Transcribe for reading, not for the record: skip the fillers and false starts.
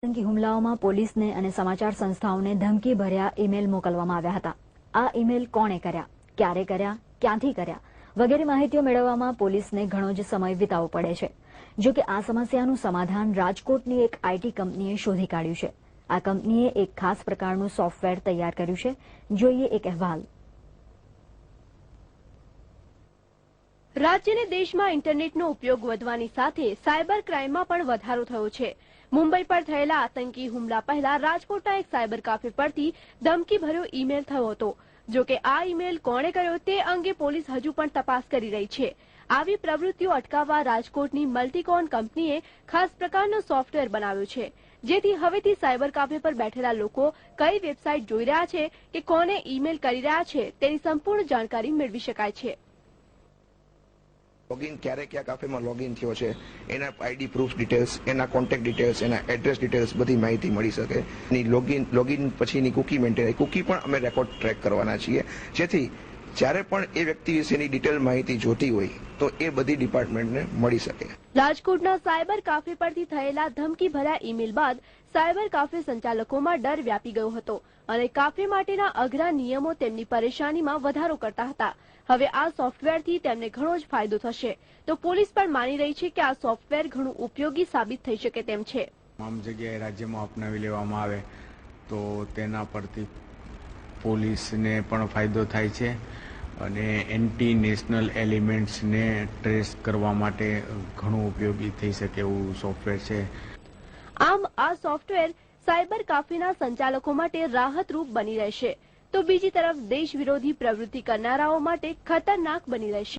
આતંકી હુમલાઓમાં પોલીસને અને સમાચાર સંસ્થાઓને ધમકી ભર્યા ઈમેલ મોકલવામાં આવ્યા હતા। આ ઈમેલ કોણે કર્યા, ક્યારે કર્યા, ક્યાંથી કર્યા વગેરે માહિતીઓ મેળવવામાં પોલીસને ઘણો જ સમય વિતાવવો પડે છે। જો કે આ સમસ્યાનું સમાધાન રાજકોટની એક આઈટી કંપનીએ શોધી કાઢ્યું છે। આ કંપનીએ એક ખાસ પ્રકારનું સોફ્ટવેર તૈયાર કર્યું છે। જોઈએ એક અહેવાલ। राज्य ने देश में इंटरनेट नो उपयोग વધવાની સાથે સાયબર ક્રાઇમમાં પણ વધારો થયો છે। મુંબઈ પર થયેલા આતંકી હુમલા પહેલા રાજકોટના એક સાયબર કાફે પરથી ધમકી ભર્યો ઈમેલ થયો હતો। જો કે આ ઈમેલ કોણે કર્યો તે અંગે પોલીસ હજુ પણ તપાસ કરી રહી છે। આવી પ્રવૃત્તિઓ અટકાવવા રાજકોટની મલ્ટીકોન કંપનીએ ખાસ પ્રકારનો સોફ્ટવેર બનાવ્યો છે, જેથી હવેથી સાયબર કાફે પર બેઠેલા લોકો કઈ વેબસાઇટ જોઈ રહ્યા છે કે કોને ઈમેલ કરી રહ્યા છે તેની સંપૂર્ણ જાણકારી મેળવી શકાય છે। लॉगिन क्यारे क्या काफे में लॉगिन थयो छे एना आईडी प्रूफ डिटेल्स एना कॉन्टेक्ट डिटेल्स एना एड्रेस डिटेल्स बधी माहिती मળી શકે। ની लॉगिन पछीनी कूकी मेंटेन कूकी पण અમે રેકોર્ડ ટ્રેક કરવાના છીએ, જેથી જ્યારે પણ એ વ્યક્તિ વિશેની ડિટેલ માહિતી જોતી હોય તો એ બધી ડિપાર્ટમેન્ટને મળી શકે। રાજકોટના સાયબર કાફે પરથી થયેલા ધમકી ભર્યા ઈમેલ બાદ સાયબર કાફે સંચાલકોમાં ડર વ્યાપી ગયો હતો અને કાફે માટેના અઘરા નિયમો તેમની પરેશાનીમાં વધારો કરતા હતા। હવે આ સોફ્ટવેરથી તેમને ઘણો જ ફાયદો થશે, તો પોલીસ પણ માની રહી છે કે આ સોફ્ટવેર ઘણું ઉપયોગી સાબિત થઈ શકે તેમ છે। તમામ જગ્યાએ રાજ્યમાં અપનાવી લેવામાં આવે તો તેના પરથી પોલીસને પણ ફાયદો થાય છે અને એન્ટી નેશનલ એલિમેન્ટ્સને ટ્રેસ કરવા માટે ઘણું ઉપયોગી થઈ શકે એવું સોફ્ટવેર છે। આમ આ સોફ્ટવેર સાયબર કાફેના સંચાલકો માટે રાહતરૂપ બની રહેશે, તો બીજી તરફ દેશ વિરોધી પ્રવૃત્તિ કરનારાઓ માટે ખતરનાક બની રહેશે।